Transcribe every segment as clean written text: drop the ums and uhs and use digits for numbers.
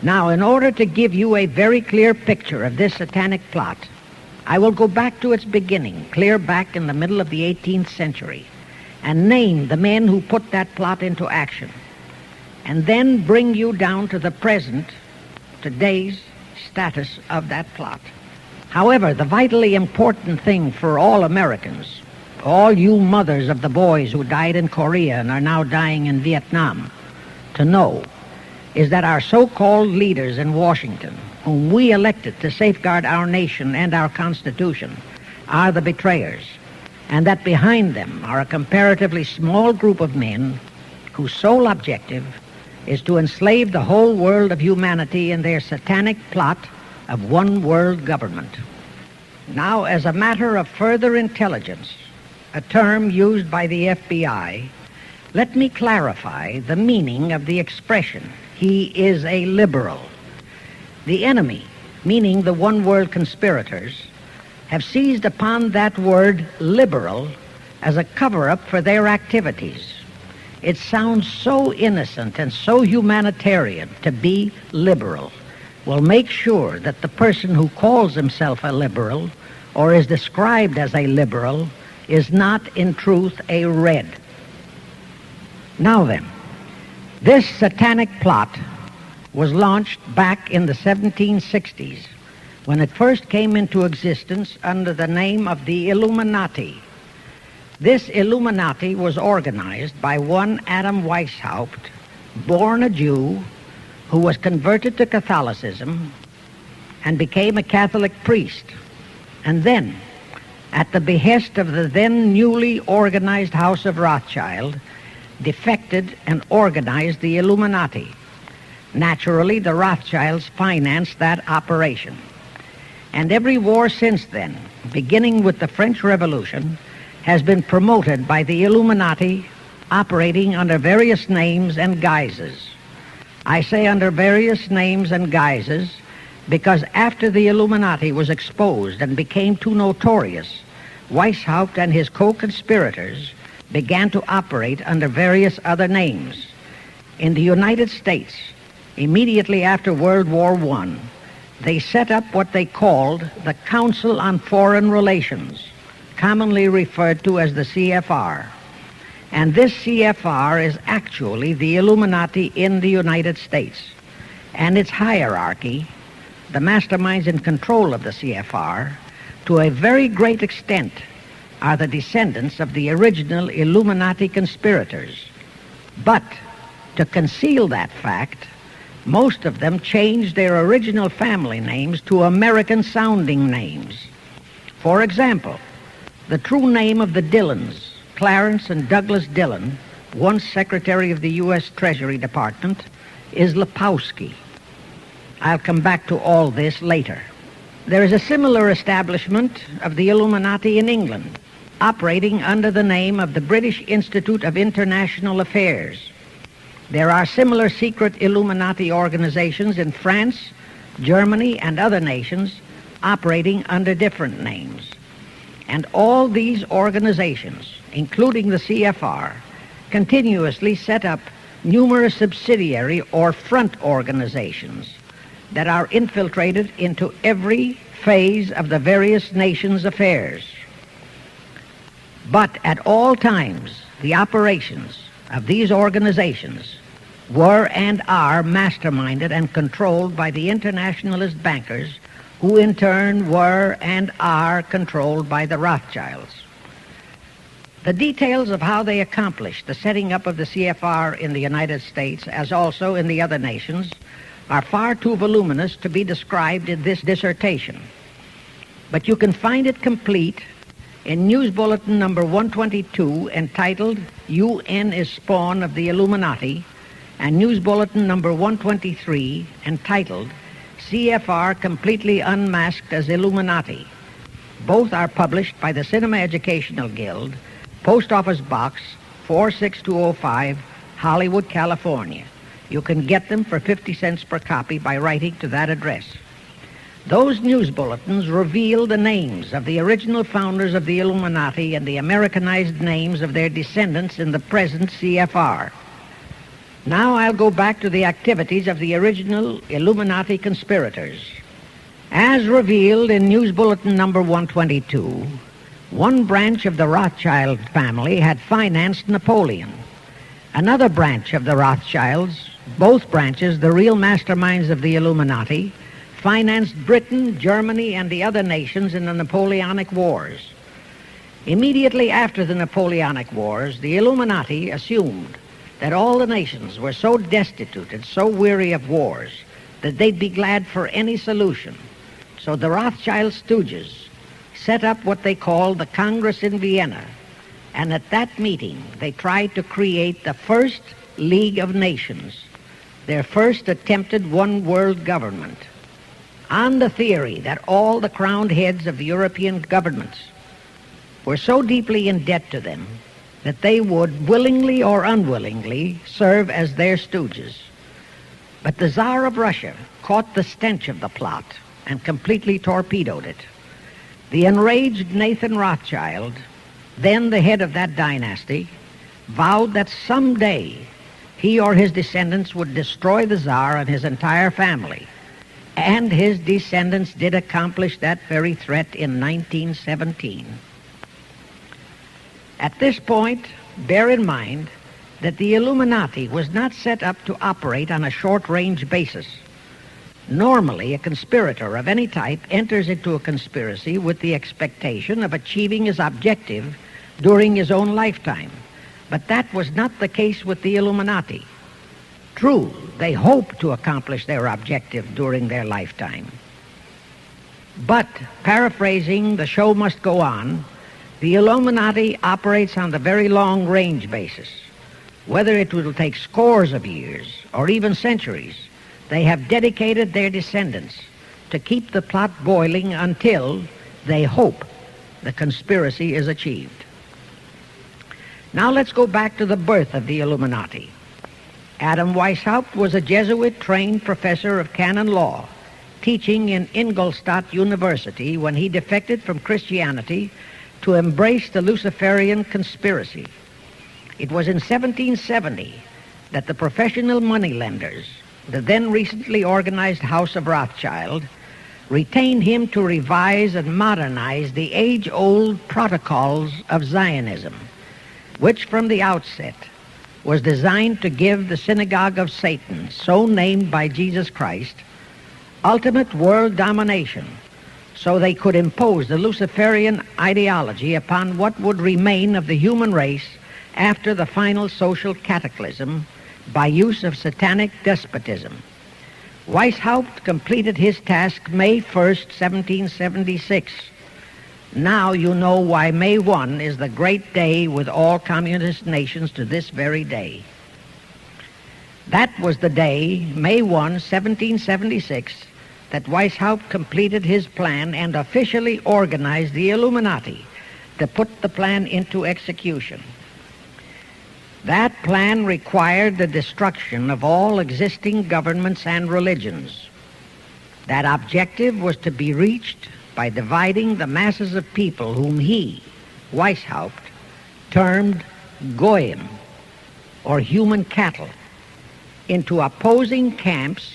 Now, in order to give you a very clear picture of this satanic plot, I will go back to its beginning, clear back in the middle of the 18th century, and name the men who put that plot into action, and then bring you down to the present, today's status of that plot. However, the vitally important thing for all Americans, all you mothers of the boys who died in Korea and are now dying in Vietnam, to know is that our so-called leaders in Washington, whom we elected to safeguard our nation and our Constitution, are the betrayers, and that behind them are a comparatively small group of men whose sole objective is to enslave the whole world of humanity in their satanic plot of one world government. Now, as a matter of further intelligence, a term used by the FBI, let me clarify the meaning of the expression, "He is a liberal." The enemy, meaning the one-world conspirators, have seized upon that word liberal as a cover-up for their activities. It sounds so innocent and so humanitarian to be liberal. Well, make sure that the person who calls himself a liberal or is described as a liberal is not in truth a red. Now then, this satanic plot was launched back in the 1760s when it first came into existence under the name of the Illuminati. This Illuminati was organized by one Adam Weishaupt, born a Jew, who was converted to Catholicism and became a Catholic priest, and then, at the behest of the then newly organized House of Rothschild, defected and organized the Illuminati. Naturally, the Rothschilds financed that operation. And every war since then, beginning with the French Revolution, has been promoted by the Illuminati operating under various names and guises. I say under various names and guises because after the Illuminati was exposed and became too notorious, Weishaupt and his co-conspirators began to operate under various other names. In the United States, immediately after World War I, they set up what they called the Council on Foreign Relations, commonly referred to as the CFR. And this CFR is actually the Illuminati in the United States. And its hierarchy, the masterminds in control of the CFR, to a very great extent are the descendants of the original Illuminati conspirators. But to conceal that fact, most of them changed their original family names to American-sounding names. For example, the true name of the Dillons, Clarence and Douglas Dillon, once Secretary of the U.S. Treasury Department, is Lepowski. I'll come back to all this later. There is a similar establishment of the Illuminati in England, operating under the name of the British Institute of International Affairs. There are similar secret Illuminati organizations in France, Germany, and other nations operating under different names. And all these organizations, including the CFR, continuously set up numerous subsidiary or front organizations that are infiltrated into every phase of the various nations' affairs. But at all times, the operations of these organizations were and are masterminded and controlled by the internationalist bankers, who in turn were and are controlled by the Rothschilds. The details of how they accomplished the setting up of the CFR in the United States, as also in the other nations, are far too voluminous to be described in this dissertation. But you can find it complete in News Bulletin number 122, entitled UN is Spawn of the Illuminati, and News Bulletin number 123, entitled CFR Completely Unmasked as Illuminati. Both are published by the Cinema Educational Guild, Post Office Box 46205, Hollywood, California. You can get them for 50 cents per copy by writing to that address. Those news bulletins reveal the names of the original founders of the Illuminati and the Americanized names of their descendants in the present CFR. Now I'll go back to the activities of the original Illuminati conspirators. As revealed in News Bulletin number 122, one branch of the Rothschild family had financed Napoleon. Another branch of the Rothschilds, both branches the real masterminds of the Illuminati, financed Britain, Germany, and the other nations in the Napoleonic Wars. Immediately after the Napoleonic Wars, the Illuminati assumed that all the nations were so destitute and so weary of wars that they'd be glad for any solution. So the Rothschild stooges set up what they called the Congress in Vienna, and at that meeting they tried to create the first League of Nations, their first attempted one world government, on the theory that all the crowned heads of the European governments were so deeply in debt to them that they would willingly or unwillingly serve as their stooges. But the Tsar of Russia caught the stench of the plot and completely torpedoed it. The enraged Nathan Rothschild, then the head of that dynasty, vowed that someday he or his descendants would destroy the Tsar and his entire family. And his descendants did accomplish that very threat in 1917. At this point, bear in mind that the Illuminati was not set up to operate on a short-range basis. Normally, a conspirator of any type enters into a conspiracy with the expectation of achieving his objective during his own lifetime. But that was not the case with the Illuminati. True, they hoped to accomplish their objective during their lifetime. But, paraphrasing The Show Must Go On, the Illuminati operates on the very long-range basis. Whether it will take scores of years or even centuries, they have dedicated their descendants to keep the plot boiling until they hope the conspiracy is achieved. Now let's go back to the birth of the Illuminati. Adam Weishaupt was a Jesuit-trained professor of canon law, teaching in Ingolstadt University when he defected from Christianity to embrace the Luciferian conspiracy. It was in 1770 that the professional moneylenders, the then recently organized House of Rothschild, retained him to revise and modernize the age-old protocols of Zionism, which from the outset was designed to give the synagogue of Satan, so named by Jesus Christ, ultimate world domination, so they could impose the Luciferian ideology upon what would remain of the human race after the final social cataclysm by use of satanic despotism. Weishaupt completed his task May 1st, 1776. Now you know why May 1 is the great day with all communist nations to this very day. That was the day, May 1, 1776, that Weishaupt completed his plan and officially organized the Illuminati to put the plan into execution. That plan required the destruction of all existing governments and religions. That objective was to be reached by dividing the masses of people whom he, Weishaupt, termed Goyim, or human cattle, into opposing camps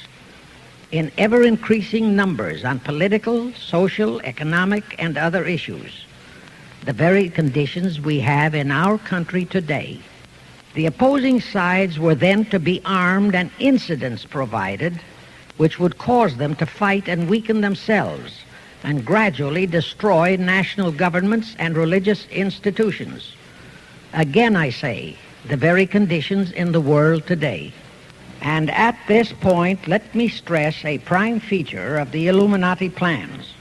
in ever-increasing numbers on political, social, economic, and other issues, the very conditions we have in our country today. The opposing sides were then to be armed and incidents provided which would cause them to fight and weaken themselves and gradually destroy national governments and religious institutions. Again, I say, the very conditions in the world today. And at this point, let me stress a prime feature of the Illuminati plans.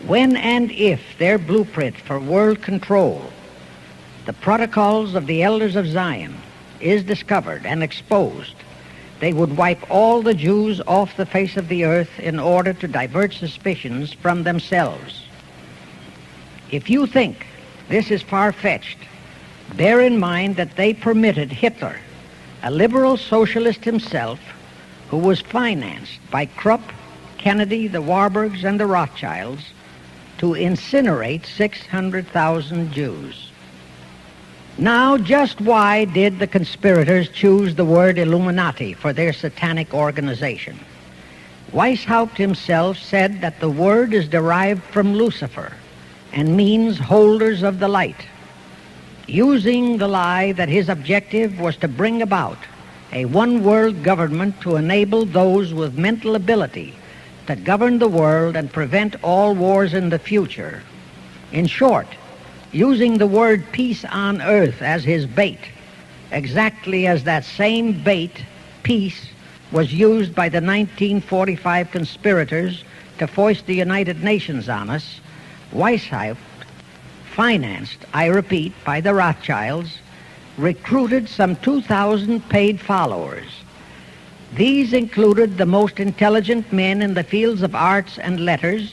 When and if their blueprint for world control, the protocols of the elders of Zion, is discovered and exposed, they would wipe all the Jews off the face of the earth in order to divert suspicions from themselves. If you think this is far-fetched, bear in mind that they permitted Hitler, a liberal socialist himself, who was financed by Krupp, Kennedy, the Warburgs, and the Rothschilds, to incinerate 600,000 Jews. Now, just why did the conspirators choose the word Illuminati for their satanic organization? Weishaupt himself said that the word is derived from Lucifer and means holders of the light, using the lie that his objective was to bring about a one-world government to enable those with mental ability to govern the world and prevent all wars in the future. In short, using the word peace on earth as his bait, exactly as that same bait, peace, was used by the 1945 conspirators to foist the United Nations on us. Weishaupt, financed, I repeat, by the Rothschilds, recruited some 2,000 paid followers. These included the most intelligent men in the fields of arts and letters,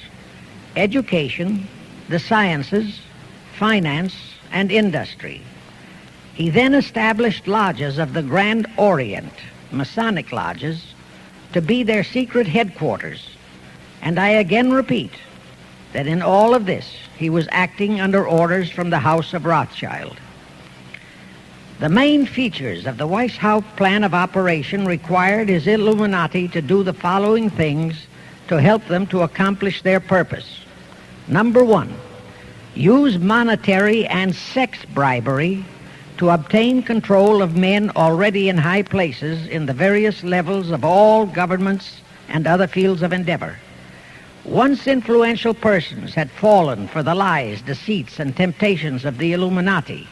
education, the sciences, finance, and industry. He then established lodges of the Grand Orient, Masonic lodges, to be their secret headquarters. And I again repeat that in all of this, he was acting under orders from the House of Rothschild. The main features of the Weishaupt plan of operation required his Illuminati to do the following things to help them to accomplish their purpose. Number one, use monetary and sex bribery to obtain control of men already in high places in the various levels of all governments and other fields of endeavor. Once influential persons had fallen for the lies, deceits, and temptations of the Illuminati,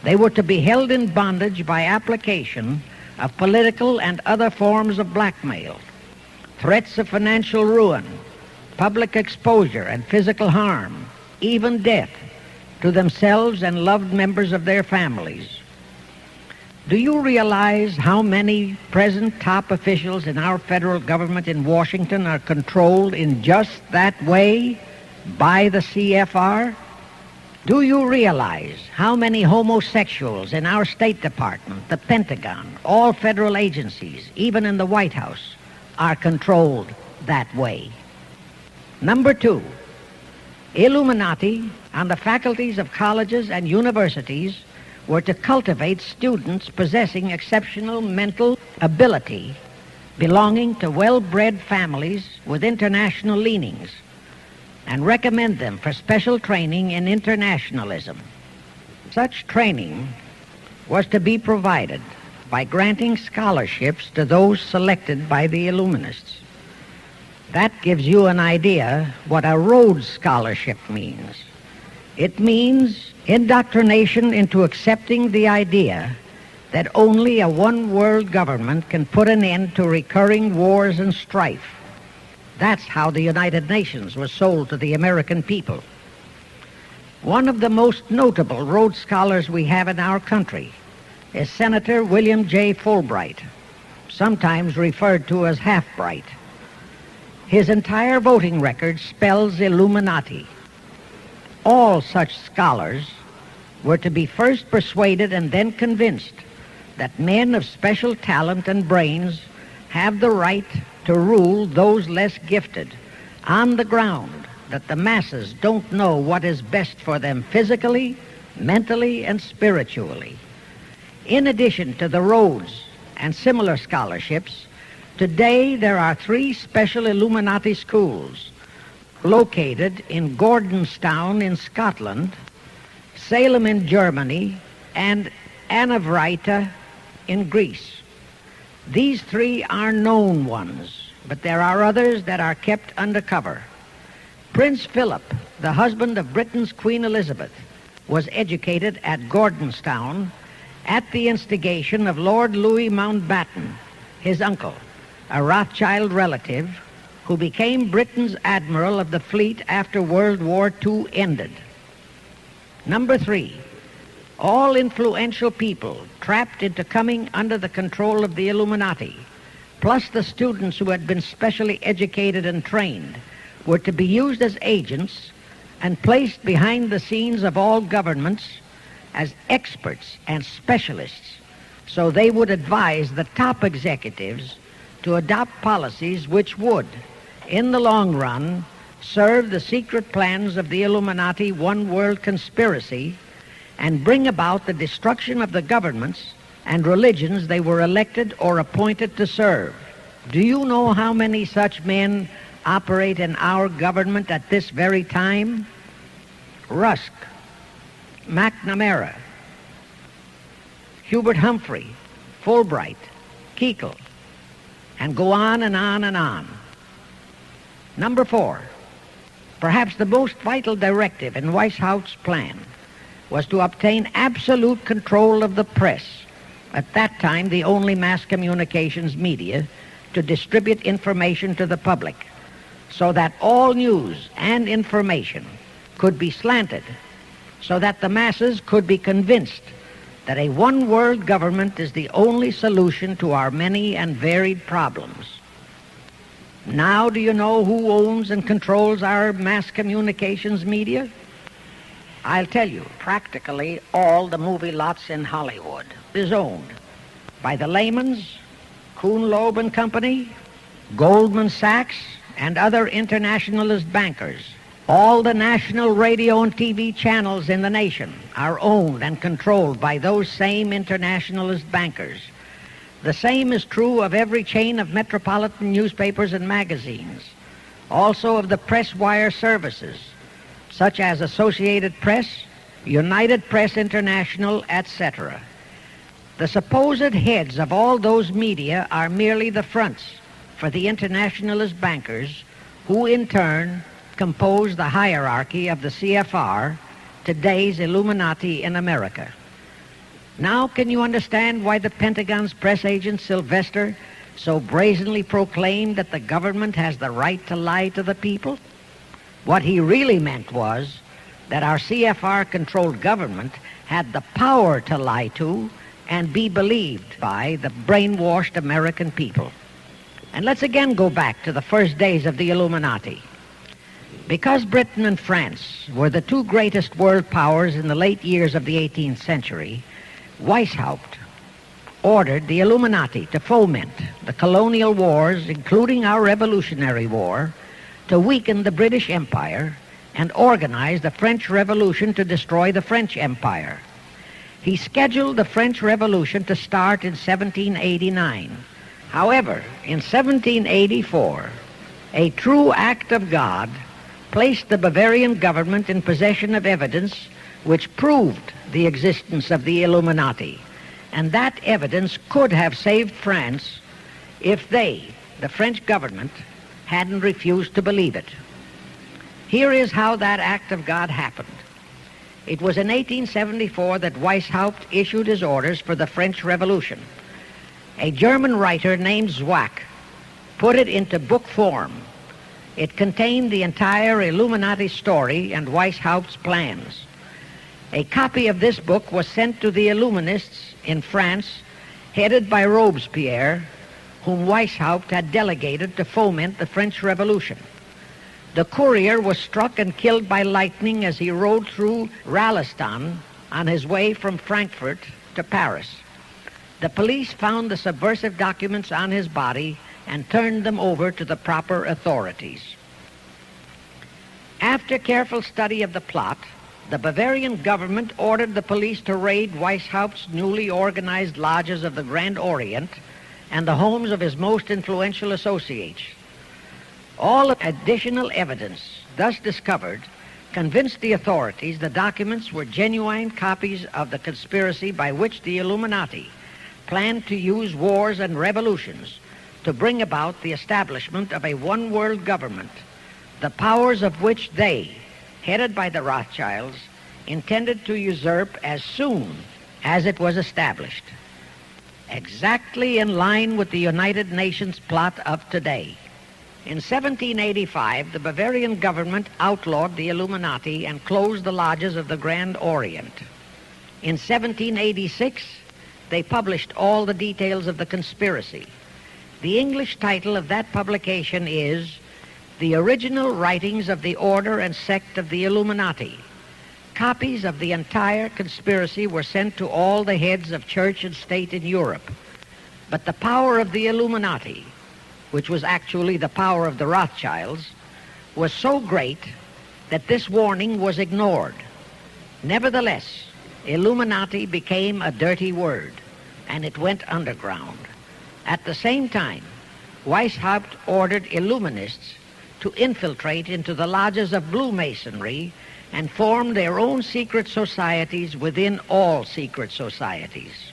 they were to be held in bondage by application of political and other forms of blackmail, threats of financial ruin, public exposure and physical harm, even death, to themselves and loved members of their families. Do you realize how many present top officials in our federal government in Washington are controlled in just that way by the CFR? Do you realize how many homosexuals in our State Department, the Pentagon, all federal agencies, even in the White House, are controlled that way? Number two, Illuminati on the faculties of colleges and universities were to cultivate students possessing exceptional mental ability belonging to well-bred families with international leanings and recommend them for special training in internationalism. Such training was to be provided by granting scholarships to those selected by the Illuminists. That gives you an idea what a Rhodes Scholarship means. It means indoctrination into accepting the idea that only a one-world government can put an end to recurring wars and strife. That's how the United Nations was sold to the American people. One of the most notable Rhodes Scholars we have in our country is Senator William J. Fulbright, sometimes referred to as Half-Bright. His entire voting record spells Illuminati. All such scholars were to be first persuaded and then convinced that men of special talent and brains have the right to rule those less gifted on the ground that the masses don't know what is best for them physically, mentally, and spiritually. In addition to the Rhodes and similar scholarships, today there are 3 special Illuminati schools located in Gordonstown in Scotland, Salem in Germany, and Anavrita in Greece. These 3 are known ones, but there are others that are kept undercover. Prince Philip, the husband of Britain's Queen Elizabeth, was educated at Gordonstown at the instigation of Lord Louis Mountbatten, his uncle, a Rothschild relative who became Britain's admiral of the fleet after World War II ended. Number 3, all influential people trapped into coming under the control of the Illuminati, plus the students who had been specially educated and trained, were to be used as agents and placed behind the scenes of all governments as experts and specialists, so they would advise the top executives to adopt policies which would, in the long run, serve the secret plans of the Illuminati one-world conspiracy and bring about the destruction of the governments and religions they were elected or appointed to serve. Do you know how many such men operate in our government at this very time? Rusk, McNamara, Hubert Humphrey, Fulbright, Kuchel, and go on and on and on. Number 4, perhaps the most vital directive in Weishaupt's plan was to obtain absolute control of the press, at that time the only mass communications media, to distribute information to the public, so that all news and information could be slanted, so that the masses could be convinced that a one-world government is the only solution to our many and varied problems. Now do you know who owns and controls our mass communications media? I'll tell you, practically all the movie lots in Hollywood is owned by the Lehmans, Kuhn, Loeb and Company, Goldman Sachs, and other internationalist bankers. All the national radio and TV channels in the nation are owned and controlled by those same internationalist bankers. The same is true of every chain of metropolitan newspapers and magazines, also of the press wire services, such as Associated Press, United Press International, etc. The supposed heads of all those media are merely the fronts for the internationalist bankers, who in turn compose the hierarchy of the CFR, today's Illuminati in America. Now can you understand why the Pentagon's press agent Sylvester so brazenly proclaimed that the government has the right to lie to the people? What he really meant was that our CFR-controlled government had the power to lie to and be believed by the brainwashed American people. And let's again go back to the first days of the Illuminati. Because Britain and France were the two greatest world powers in the late years of the 18th century, Weishaupt ordered the Illuminati to foment the colonial wars, including our Revolutionary War, to weaken the British Empire and organize the French Revolution to destroy the French Empire. He scheduled the French Revolution to start in 1789. However, in 1784, a true act of God placed the Bavarian government in possession of evidence which proved the existence of the Illuminati, and that evidence could have saved France if they, the French government, hadn't refused to believe it. Here is how that act of God happened. It was in 1874 that Weishaupt issued his orders for the French Revolution. A German writer named Zwack put it into book form. It contained the entire Illuminati story and Weishaupt's plans. A copy of this book was sent to the Illuminists in France, headed by Robespierre, whom Weishaupt had delegated to foment the French Revolution. The courier was struck and killed by lightning as he rode through Ralston on his way from Frankfurt to Paris. The police found the subversive documents on his body and turned them over to the proper authorities. After careful study of the plot, the Bavarian government ordered the police to raid Weishaupt's newly organized lodges of the Grand Orient and the homes of his most influential associates. All additional evidence thus discovered convinced the authorities the documents were genuine copies of the conspiracy by which the Illuminati planned to use wars and revolutions to bring about the establishment of a one-world government, the powers of which they, headed by the Rothschilds, intended to usurp as soon as it was established. Exactly in line with the United Nations plot of today. In 1785, the Bavarian government outlawed the Illuminati and closed the lodges of the Grand Orient. In 1786, they published all the details of the conspiracy. The English title of that publication is The Original Writings of the Order and Sect of the Illuminati. Copies of the entire conspiracy were sent to all the heads of church and state in Europe. But the power of the Illuminati, which was actually the power of the Rothschilds, was so great that this warning was ignored. Nevertheless, Illuminati became a dirty word, and it went underground. At the same time, Weishaupt ordered Illuminists to infiltrate into the lodges of Blue Masonry and form their own secret societies within all secret societies.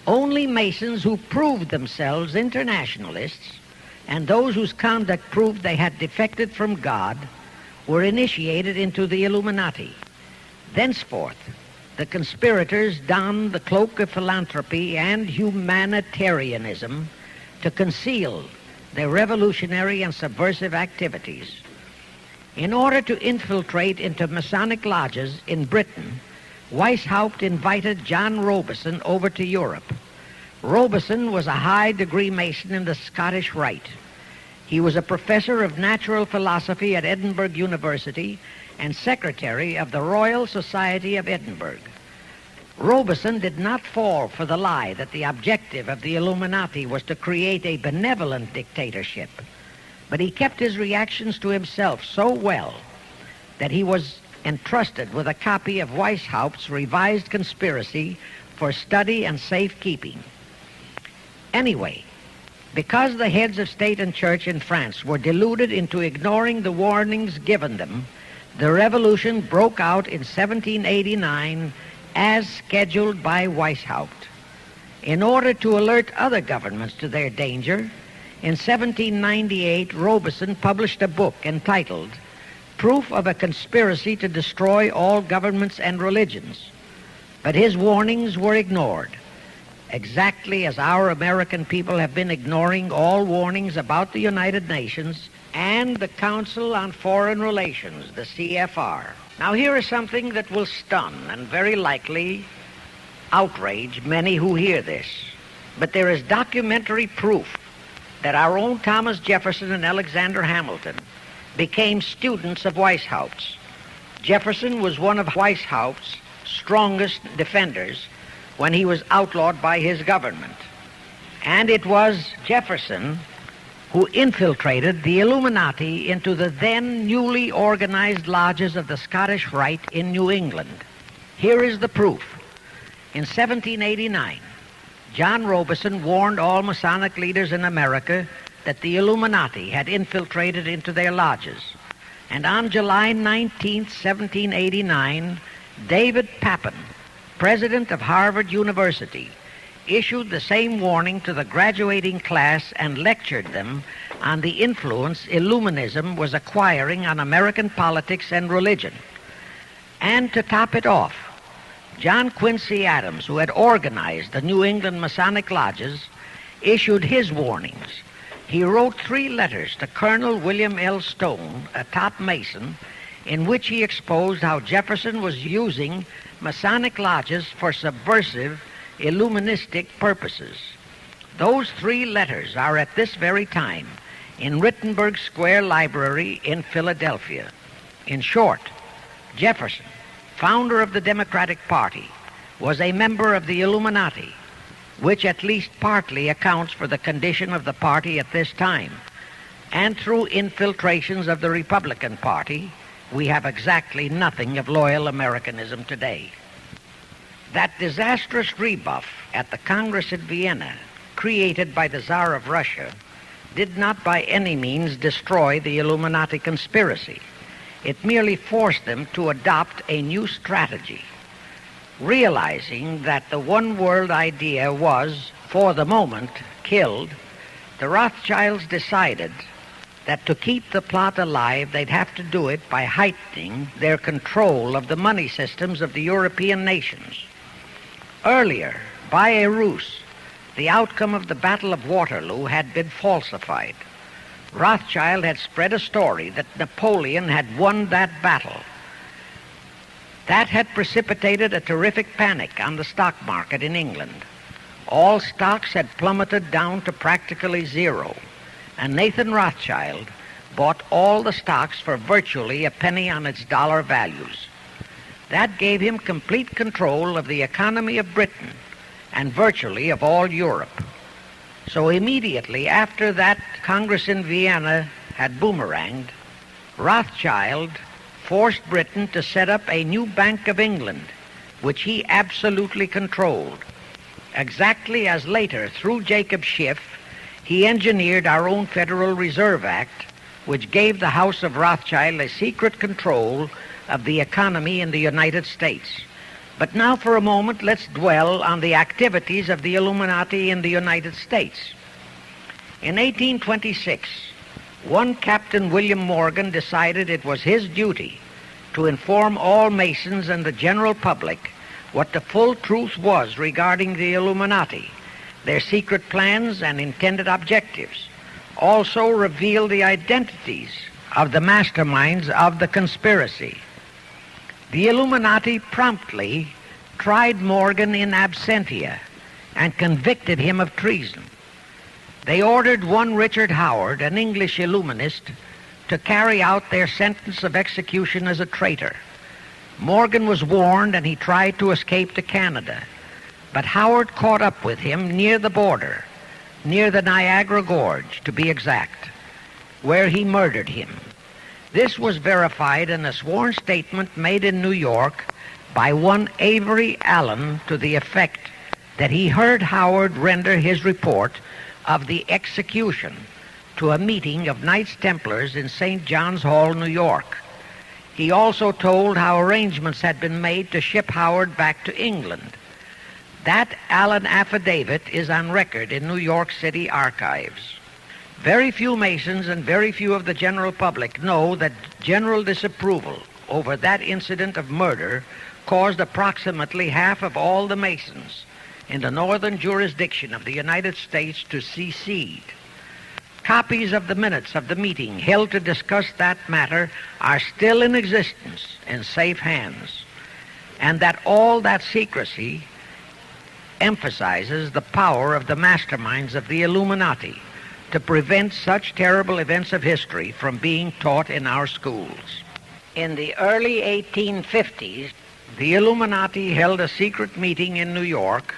Only Masons who proved themselves internationalists and those whose conduct proved they had defected from God were initiated into the Illuminati. Thenceforth, the conspirators donned the cloak of philanthropy and humanitarianism to conceal their revolutionary and subversive activities. In order to infiltrate into Masonic lodges in Britain, Weishaupt invited John Robison over to Europe. Robison was a high-degree Mason in the Scottish Rite. He was a professor of natural philosophy at Edinburgh University and secretary of the Royal Society of Edinburgh. Robison did not fall for the lie that the objective of the Illuminati was to create a benevolent dictatorship, but he kept his reactions to himself so well that he was entrusted with a copy of Weishaupt's revised conspiracy for study and safekeeping. Anyway, because the heads of state and church in France were deluded into ignoring the warnings given them, the revolution broke out in 1789 as scheduled by Weishaupt. In order to alert other governments to their danger, in 1798 Robison published a book entitled Proof of a Conspiracy to Destroy All Governments and Religions. But his warnings were ignored, exactly as our American people have been ignoring all warnings about the United Nations and the Council on Foreign Relations, the CFR. Now here is something that will stun and very likely outrage many who hear this. But there is documentary proof that our own Thomas Jefferson and Alexander Hamilton became students of Weishaupt's. Jefferson was one of Weishaupt's strongest defenders when he was outlawed by his government. And it was Jefferson who infiltrated the Illuminati into the then newly organized lodges of the Scottish Rite in New England. Here is the proof. In 1789, John Robison warned all Masonic leaders in America that the Illuminati had infiltrated into their lodges. And on July 19, 1789, David Papin, president of Harvard University, issued the same warning to the graduating class and lectured them on the influence Illuminism was acquiring on American politics and religion. And to top it off, John Quincy Adams, who had organized the New England Masonic lodges, issued his warnings. He wrote 3 letters to Colonel William L. Stone, a top Mason, in which he exposed how Jefferson was using Masonic lodges for subversive, Illuministic purposes. Those 3 letters are at this very time in Rittenberg Square Library in Philadelphia. In short, Jefferson, founder of the Democratic Party, was a member of the Illuminati, which at least partly accounts for the condition of the party at this time. And through infiltrations of the Republican Party, we have exactly nothing of loyal Americanism today. That disastrous rebuff at the Congress at Vienna, created by the Tsar of Russia, did not by any means destroy the Illuminati conspiracy. It merely forced them to adopt a new strategy. Realizing that the one world idea was, for the moment, killed, the Rothschilds decided that to keep the plot alive, they'd have to do it by heightening their control of the money systems of the European nations. Earlier, by a ruse, the outcome of the Battle of Waterloo had been falsified. Rothschild had spread a story that Napoleon had won that battle. That had precipitated a terrific panic on the stock market in England. All stocks had plummeted down to practically zero, and Nathan Rothschild bought all the stocks for virtually a penny on its dollar values. That gave him complete control of the economy of Britain and virtually of all Europe. So immediately after that Congress in Vienna had boomeranged, Rothschild forced Britain to set up a new Bank of England, which he absolutely controlled, exactly as later, through Jacob Schiff, he engineered our own Federal Reserve Act, which gave the House of Rothschild a secret control of the economy in the United States. But now for a moment, let's dwell on the activities of the Illuminati in the United States. In 1826, one Captain William Morgan decided it was his duty to inform all Masons and the general public what the full truth was regarding the Illuminati, their secret plans and intended objectives. Also reveal the identities of the masterminds of the conspiracy. The Illuminati promptly tried Morgan in absentia and convicted him of treason. They ordered one Richard Howard, an English Illuminist, to carry out their sentence of execution as a traitor. Morgan was warned and he tried to escape to Canada, but Howard caught up with him near the border, near the Niagara Gorge, to be exact, where he murdered him. This was verified in a sworn statement made in New York by one Avery Allen to the effect that he heard Howard render his report of the execution to a meeting of Knights Templars in St. John's Hall, New York. He also told how arrangements had been made to ship Howard back to England. That Allen affidavit is on record in New York City archives. Very few Masons and very few of the general public know that general disapproval over that incident of murder caused approximately half of all the Masons in the northern jurisdiction of the United States to secede. Copies of the minutes of the meeting held to discuss that matter are still in existence in safe hands, and that all that secrecy emphasizes the power of the masterminds of the Illuminati to prevent such terrible events of history from being taught in our schools. In the early 1850s, the Illuminati held a secret meeting in New York,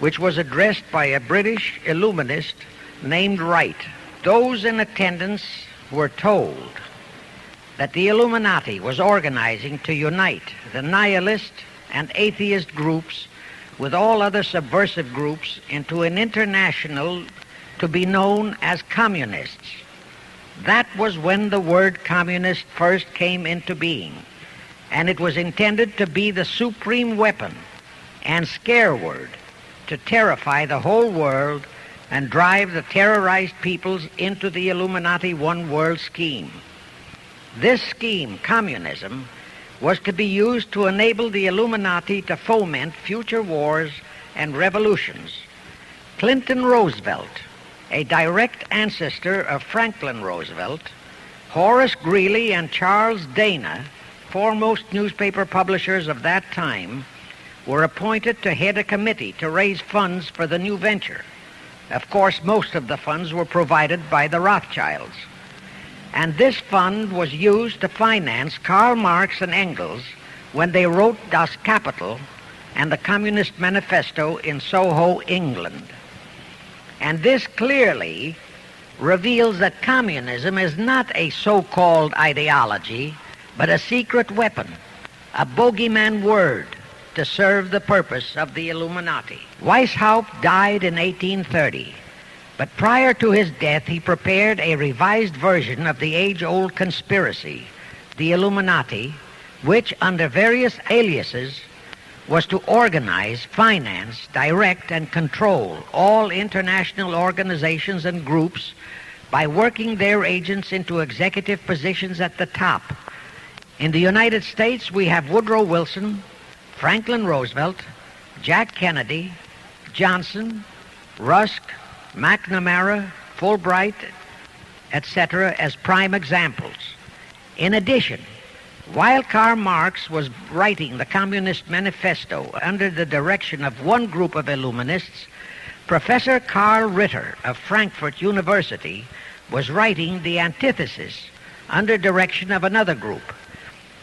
which was addressed by a British Illuminist named Wright. Those in attendance were told that the Illuminati was organizing to unite the nihilist and atheist groups with all other subversive groups into an international to be known as communists. That was when the word communist first came into being, and it was intended to be the supreme weapon and scare word to terrify the whole world and drive the terrorized peoples into the Illuminati one world scheme. This scheme, communism, was to be used to enable the Illuminati to foment future wars and revolutions. Clinton Roosevelt, a direct ancestor of Franklin Roosevelt, Horace Greeley and Charles Dana, foremost newspaper publishers of that time, were appointed to head a committee to raise funds for the new venture. Of course, most of the funds were provided by the Rothschilds. And this fund was used to finance Karl Marx and Engels when they wrote Das Kapital and the Communist Manifesto in Soho, England. And this clearly reveals that communism is not a so-called ideology, but a secret weapon, a bogeyman word to serve the purpose of the Illuminati. Weishaupt died in 1830, but prior to his death he prepared a revised version of the age-old conspiracy, the Illuminati, which under various aliases was to organize, finance, direct, and control all international organizations and groups by working their agents into executive positions at the top. In the United States, we have Woodrow Wilson, Franklin Roosevelt, Jack Kennedy, Johnson, Rusk, McNamara, Fulbright, etc. as prime examples. In addition, while Karl Marx was writing the Communist Manifesto under the direction of one group of Illuminists, Professor Karl Ritter of Frankfurt University was writing the antithesis under direction of another group.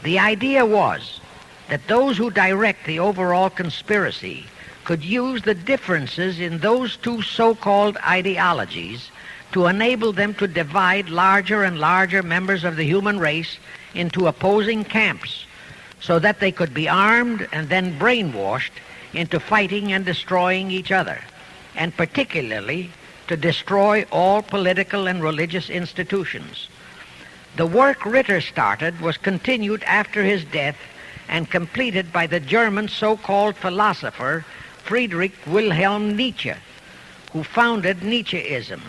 The idea was that those who direct the overall conspiracy could use the differences in those two so-called ideologies to enable them to divide larger and larger members of the human race into opposing camps so that they could be armed and then brainwashed into fighting and destroying each other, and particularly to destroy all political and religious institutions. The work Ritter started was continued after his death and completed by the German so-called philosopher Friedrich Wilhelm Nietzsche, who founded Nietzscheism.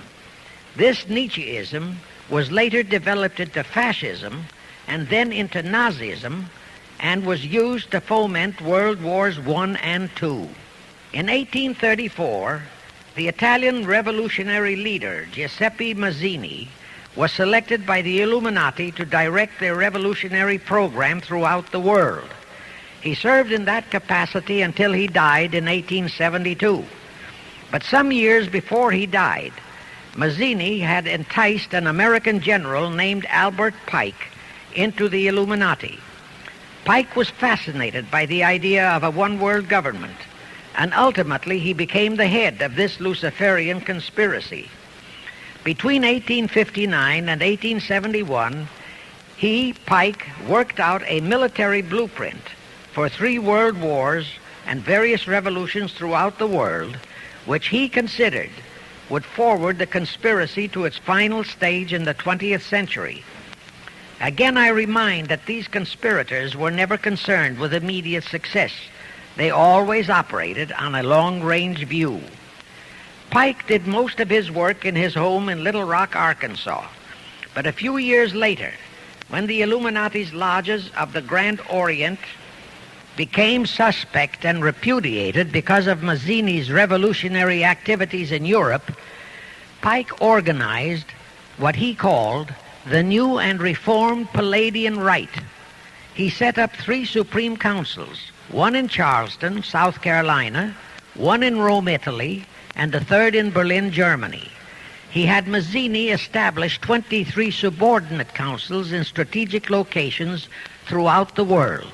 This Nietzscheism was later developed into fascism and then into Nazism, and was used to foment World Wars I and II. In 1834, the Italian revolutionary leader Giuseppe Mazzini was selected by the Illuminati to direct their revolutionary program throughout the world. He served in that capacity until he died in 1872. But some years before he died, Mazzini had enticed an American general named Albert Pike into the Illuminati. Pike was fascinated by the idea of a one-world government, and ultimately he became the head of this Luciferian conspiracy. Between 1859 and 1871, Pike, worked out a military blueprint for 3 world wars and various revolutions throughout the world, which he considered would forward the conspiracy to its final stage in the 20th century. Again, I remind that these conspirators were never concerned with immediate success. They always operated on a long-range view. Pike did most of his work in his home in Little Rock, Arkansas. But a few years later, when the Illuminati's lodges of the Grand Orient became suspect and repudiated because of Mazzini's revolutionary activities in Europe, Pike organized what he called the New and Reformed Palladian Rite. He set up 3 supreme councils, one in Charleston, South Carolina, one in Rome, Italy, and the 3rd in Berlin, Germany. He had Mazzini establish 23 subordinate councils in strategic locations throughout the world.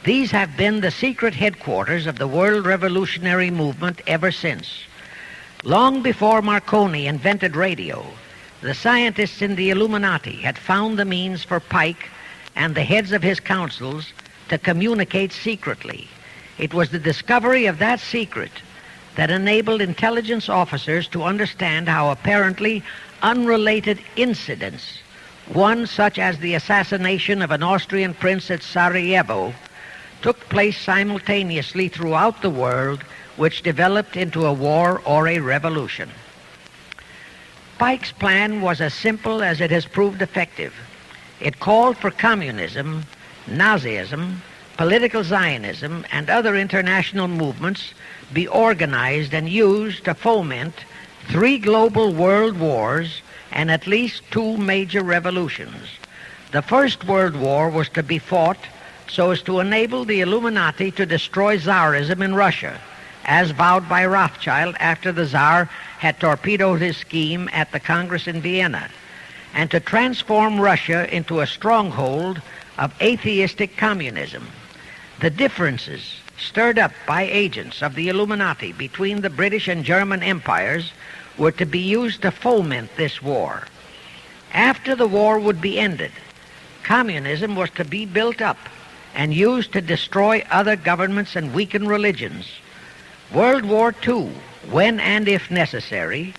These have been the secret headquarters of the world revolutionary movement ever since. Long before Marconi invented radio, the scientists in the Illuminati had found the means for Pike and the heads of his councils to communicate secretly. It was the discovery of that secret that enabled intelligence officers to understand how apparently unrelated incidents, one such as the assassination of an Austrian prince at Sarajevo, took place simultaneously throughout the world, which developed into a war or a revolution. Pike's plan was as simple as it has proved effective. It called for communism, Nazism, political Zionism, and other international movements be organized and used to foment 3 global world wars and at least 2 major revolutions. The First World War was to be fought so as to enable the Illuminati to destroy Tsarism in Russia, as vowed by Rothschild after the Tsar had torpedoed his scheme at the Congress in Vienna, and to transform Russia into a stronghold of atheistic communism. The differences stirred up by agents of the Illuminati between the British and German empires were to be used to foment this war. After the war would be ended, communism was to be built up and used to destroy other governments and weaken religions. World War II, when and if necessary,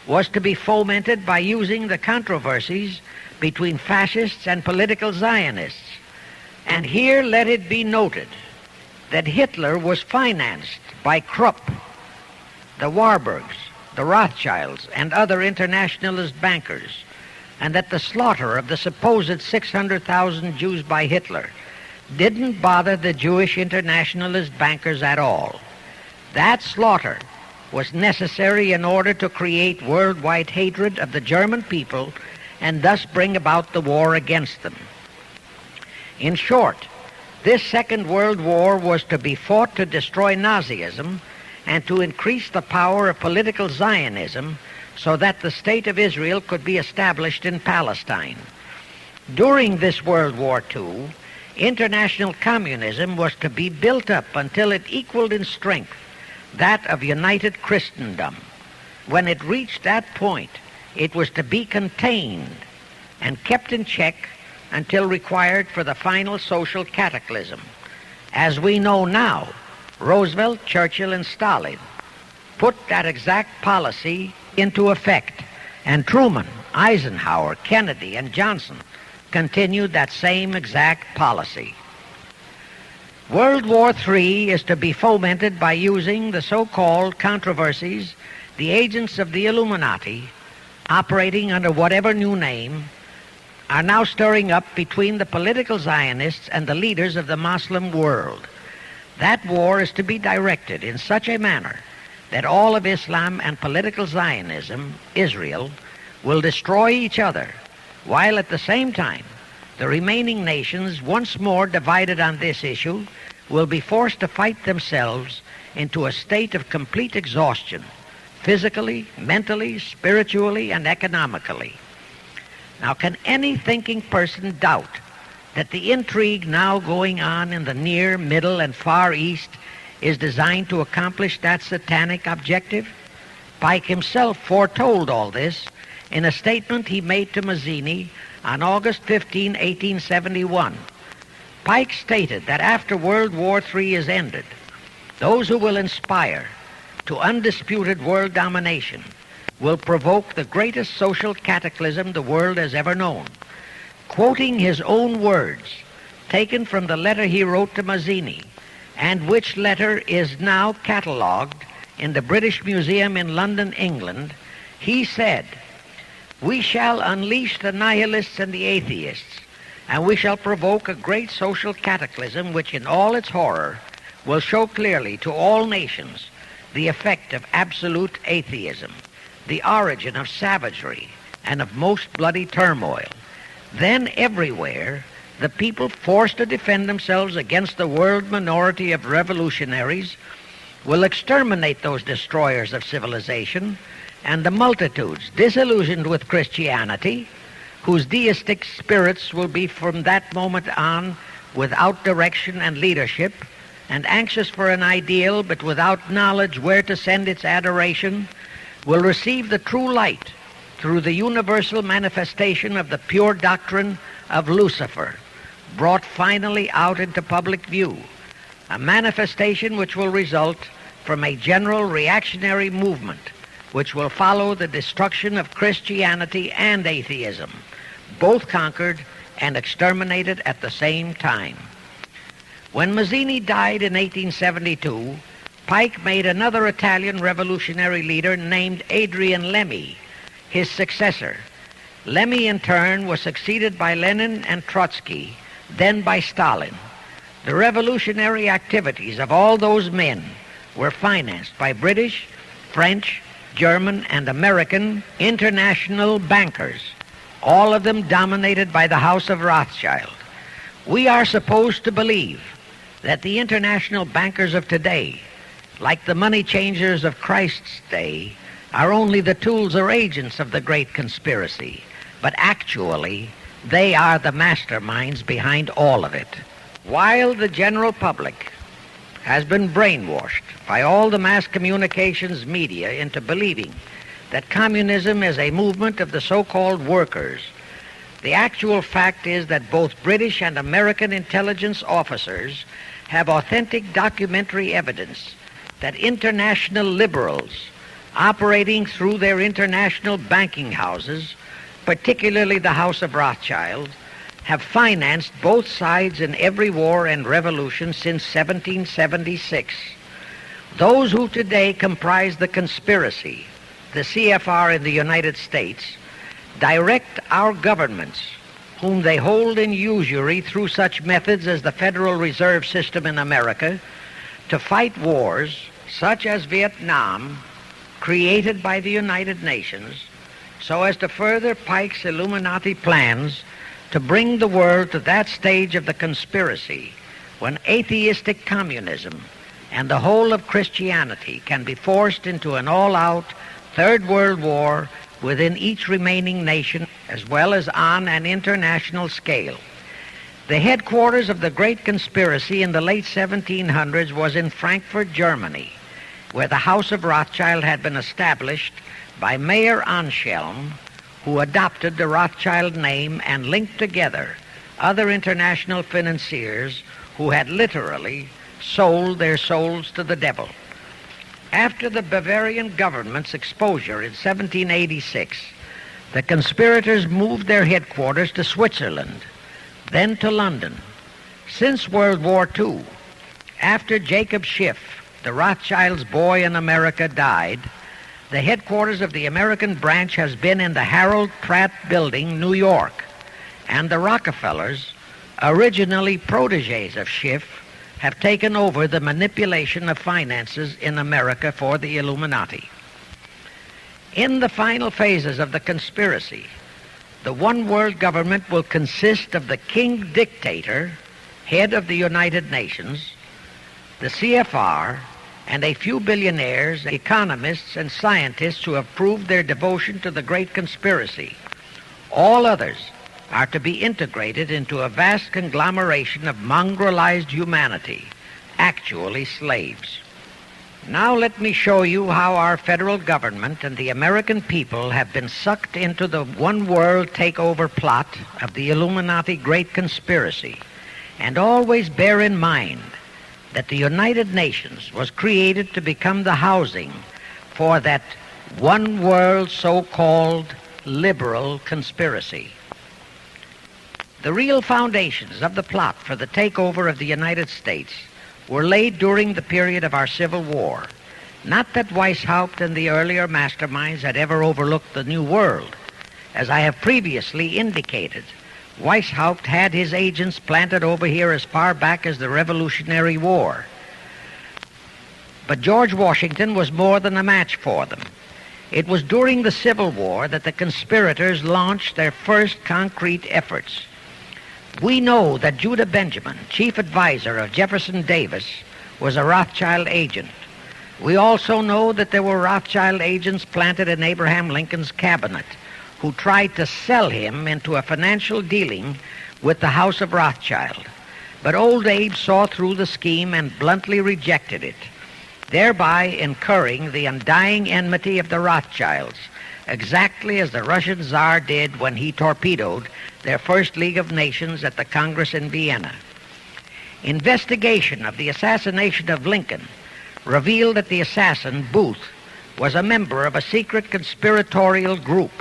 was to be fomented by using the controversies between fascists and political Zionists. And here let it be noted that Hitler was financed by Krupp, the Warburgs, the Rothschilds, and other internationalist bankers, and that the slaughter of the supposed 600,000 Jews by Hitler didn't bother the Jewish internationalist bankers at all. That slaughter was necessary in order to create worldwide hatred of the German people and thus bring about the war against them. In short, this Second World War was to be fought to destroy Nazism and to increase the power of political Zionism so that the State of Israel could be established in Palestine. During this World War II, international communism was to be built up until it equaled in strength that of united Christendom. When it reached that point, it was to be contained and kept in check until required for the final social cataclysm. As we know now, Roosevelt, Churchill, and Stalin put that exact policy into effect, and Truman, Eisenhower, Kennedy, and Johnson continued that same exact policy. World War III is to be fomented by using the so-called controversies the agents of the Illuminati, operating under whatever new name, are now stirring up between the political Zionists and the leaders of the Muslim world. That war is to be directed in such a manner that all of Islam and political Zionism, Israel, will destroy each other, while at the same time the remaining nations, once more divided on this issue, will be forced to fight themselves into a state of complete exhaustion, physically, mentally, spiritually, and economically. Now, can any thinking person doubt that the intrigue now going on in the Near, Middle, and Far East is designed to accomplish that satanic objective? Pike himself foretold all this in a statement he made to Mazzini on August 15, 1871. Pike stated that after World War III is ended, those who will inspire to undisputed world domination will provoke the greatest social cataclysm the world has ever known. Quoting his own words, taken from the letter he wrote to Mazzini, and which letter is now catalogued in the British Museum in London, England, he said, "We shall unleash the nihilists and the atheists, and we shall provoke a great social cataclysm which in all its horror will show clearly to all nations the effect of absolute atheism, the origin of savagery and of most bloody turmoil. Then everywhere the people forced to defend themselves against the world minority of revolutionaries will exterminate those destroyers of civilization, and the multitudes disillusioned with Christianity, whose deistic spirits will be from that moment on without direction and leadership, and anxious for an ideal but without knowledge where to send its adoration, will receive the true light through the universal manifestation of the pure doctrine of Lucifer, brought finally out into public view, a manifestation which will result from a general reactionary movement which will follow the destruction of Christianity and atheism, both conquered and exterminated at the same time." When Mazzini died in 1872, Pike made another Italian revolutionary leader named Adrian Lemmy his successor. Lemmy, in turn, was succeeded by Lenin and Trotsky, then by Stalin. The revolutionary activities of all those men were financed by British, French, German, and American international bankers, all of them dominated by the House of Rothschild. We are supposed to believe that the international bankers of today, like the money changers of Christ's day, are only the tools or agents of the great conspiracy, but actually they are the masterminds behind all of it. While the general public has been brainwashed by all the mass communications media into believing that communism is a movement of the so-called workers, the actual fact is that both British and American intelligence officers have authentic documentary evidence that international liberals operating through their international banking houses, particularly the House of Rothschild, have financed both sides in every war and revolution since 1776. Those who today comprise the conspiracy, the CFR in the United States, direct our governments, whom they hold in usury through such methods as the Federal Reserve System in America, to fight wars such as Vietnam, created by the United Nations, so as to further Pike's Illuminati plans to bring the world to that stage of the conspiracy when atheistic communism and the whole of Christianity can be forced into an all-out Third World War within each remaining nation, as well as on an international scale. The headquarters of the great conspiracy in the late 1700s was in Frankfurt, Germany, where the House of Rothschild had been established by Mayer Anschelm, who adopted the Rothschild name and linked together other international financiers who had literally sold their souls to the devil. After the Bavarian government's exposure in 1786, the conspirators moved their headquarters to Switzerland, then to London. Since World War II, after Jacob Schiff, the Rothschilds' boy in America, died, the headquarters of the American branch has been in the Harold Pratt Building, New York, and the Rockefellers, originally protégés of Schiff, have taken over the manipulation of finances in America for the Illuminati. In the final phases of the conspiracy, the one world government will consist of the king dictator, head of the United Nations, the CFR, and a few billionaires, economists, and scientists who have proved their devotion to the great conspiracy. All others are to be integrated into a vast conglomeration of mongrelized humanity, actually slaves. Now let me show you how our federal government and the American people have been sucked into the one world takeover plot of the Illuminati great conspiracy. And always bear in mind that the United Nations was created to become the housing for that one world so-called liberal conspiracy. The real foundations of the plot for the takeover of the United States were laid during the period of our Civil War. Not that Weishaupt and the earlier masterminds had ever overlooked the New World. As I have previously indicated, Weishaupt had his agents planted over here as far back as the Revolutionary War. But George Washington was more than a match for them. It was during the Civil War that the conspirators launched their first concrete efforts. We know that Judah Benjamin, chief advisor of Jefferson Davis, was a Rothschild agent. We also know that there were Rothschild agents planted in Abraham Lincoln's cabinet who tried to sell him into a financial dealing with the House of Rothschild. But old Abe saw through the scheme and bluntly rejected it, thereby incurring the undying enmity of the Rothschilds, exactly as the Russian Tsar did when he torpedoed their first League of Nations at the Congress in Vienna. Investigation of the assassination of Lincoln revealed that the assassin, Booth, was a member of a secret conspiratorial group